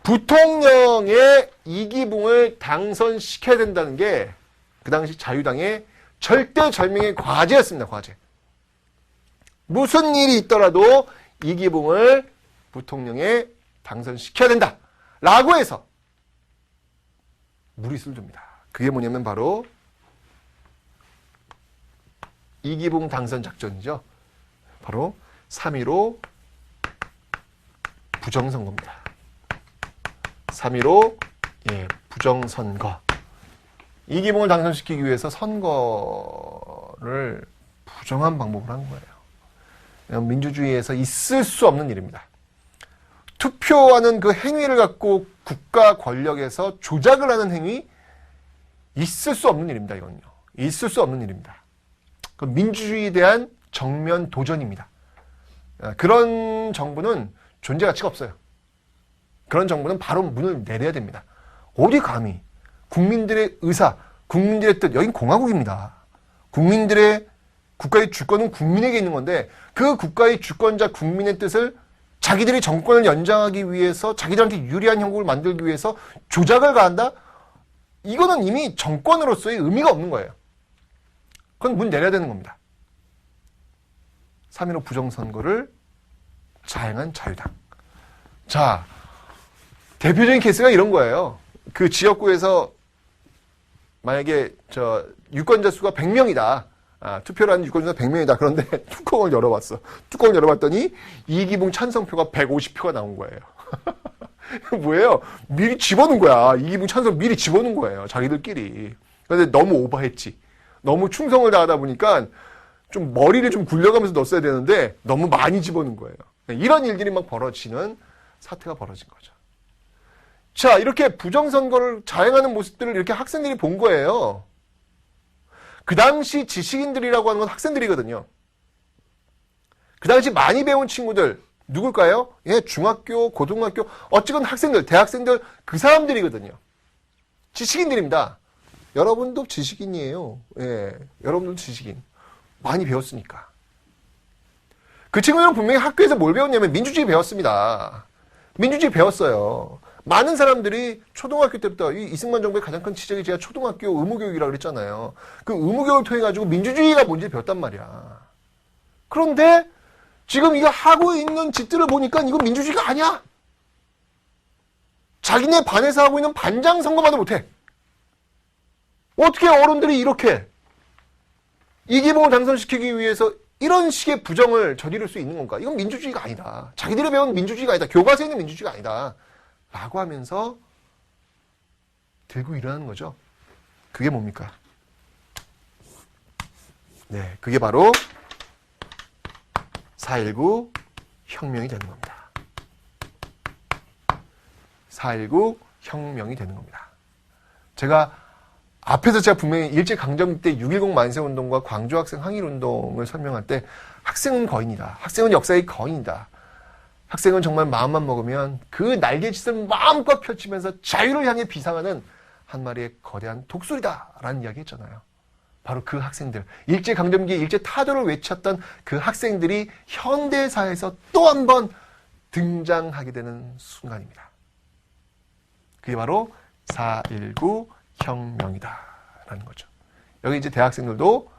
부통령의 이기붕을 당선시켜야 된다는 게 그 당시 자유당의 절대절명의 과제였습니다. 과제. 무슨 일이 있더라도 이기붕을 부통령에 당선시켜야 된다. 라고 해서 무리수를 둡니다. 그게 뭐냐면 바로 이기붕 당선 작전이죠. 바로 3.15 부정선거입니다. 3.15 부정선거. 이기붕을 당선시키기 위해서 선거를 부정한 방법을 한 거예요. 민주주의에서 있을 수 없는 일입니다. 투표하는 그 행위를 갖고 국가 권력에서 조작을 하는 행위, 있을 수 없는 일입니다. 이건요. 있을 수 없는 일입니다. 민주주의에 대한 정면 도전입니다. 그런 정부는 존재 가치가 없어요. 그런 정부는 바로 문을 내려야 됩니다. 어디 감히 국민들의 의사, 국민들의 뜻, 여긴 공화국입니다. 국민들의 국가의 주권은 국민에게 있는 건데 그 국가의 주권자 국민의 뜻을 자기들이 정권을 연장하기 위해서 자기들한테 유리한 형국을 만들기 위해서 조작을 가한다? 이거는 이미 정권으로서의 의미가 없는 거예요. 그건 문 내려야 되는 겁니다. 3.15 부정선거를 자행한 자유당. 자, 대표적인 케이스가 이런 거예요. 그 지역구에서 만약에 유권자 수가 100명이다. 투표를 하는 유권자 100명이다. 그런데 뚜껑을 열어봤어. 뚜껑을 열어봤더니 이기붕 찬성표가 150표가 나온 거예요. 뭐예요? 미리 집어넣은 거야. 이기붕 찬성 미리 집어넣은 거예요. 자기들끼리. 그런데 너무 오버했지. 너무 충성을 다하다 보니까 좀 머리를 좀 굴려가면서 넣었어야 되는데 너무 많이 집어넣은 거예요. 이런 일들이 막 벌어지는 사태가 벌어진 거죠. 자, 이렇게 부정선거를 자행하는 모습들을 이렇게 학생들이 본 거예요. 그 당시 지식인들이라고 하는 건 학생들이거든요. 그 당시 많이 배운 친구들, 누굴까요? 중학교, 고등학교, 어쨌건 학생들, 대학생들, 그 사람들이거든요. 지식인들입니다. 여러분도 지식인이에요. 여러분도 지식인. 많이 배웠으니까. 그 친구들은 분명히 학교에서 뭘 배웠냐면 민주주의 배웠습니다. 민주주의 배웠어요. 많은 사람들이 초등학교 때부터 이 이승만 정부의 가장 큰 지적이 제가 초등학교 의무교육이라고 그랬잖아요. 그 의무교육을 통해 가지고 민주주의가 뭔지 배웠단 말이야. 그런데 지금 이거 하고 있는 짓들을 보니까 이거 민주주의가 아니야. 자기네 반에서 하고 있는 반장 선거만도 못해. 어떻게 어른들이 이렇게 이기붕을 당선시키기 위해서 이런 식의 부정을 저지를 수 있는 건가? 이건 민주주의가 아니다. 자기들이 배운 민주주의가 아니다. 교과서에 있는 민주주의가 아니다. 라고 하면서 들고 일어나는 거죠. 그게 뭡니까? 네, 그게 바로 4.19 혁명이 되는 겁니다. 4.19 혁명이 되는 겁니다. 앞에서 제가 분명히 일제강점기 때 6.10 만세운동과 광주학생 항일운동을 설명할 때 학생은 거인이다. 학생은 역사의 거인이다. 학생은 정말 마음만 먹으면 그 날개짓을 마음껏 펼치면서 자유를 향해 비상하는 한 마리의 거대한 독수리다라는 이야기 했잖아요. 바로 그 학생들, 일제강점기에 일제타도를 외쳤던 그 학생들이 현대사에서 또 한 번 등장하게 되는 순간입니다. 그게 바로 4.19 혁명이다라는 거죠. 여기 이제 대학생들도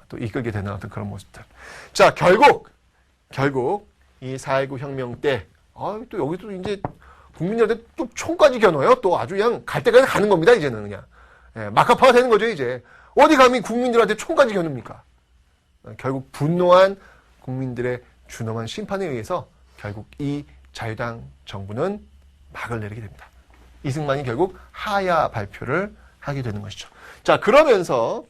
또 이끌게 되는 어떤 그런 모습들. 자, 결국 이 4.19 혁명 때, 또 여기도 이제 국민들한테 또 총까지 겨눠요. 또 아주 그냥 갈 때까지 가는 겁니다. 이제는 그냥. 막가파가 되는 거죠, 이제. 어디 감히 국민들한테 총까지 겨눕니까? 결국 분노한 국민들의 준엄한 심판에 의해서 결국 이 자유당 정부는 막을 내리게 됩니다. 이승만이 결국 하야 발표를 하게 되는 것이죠. 자, 그러면서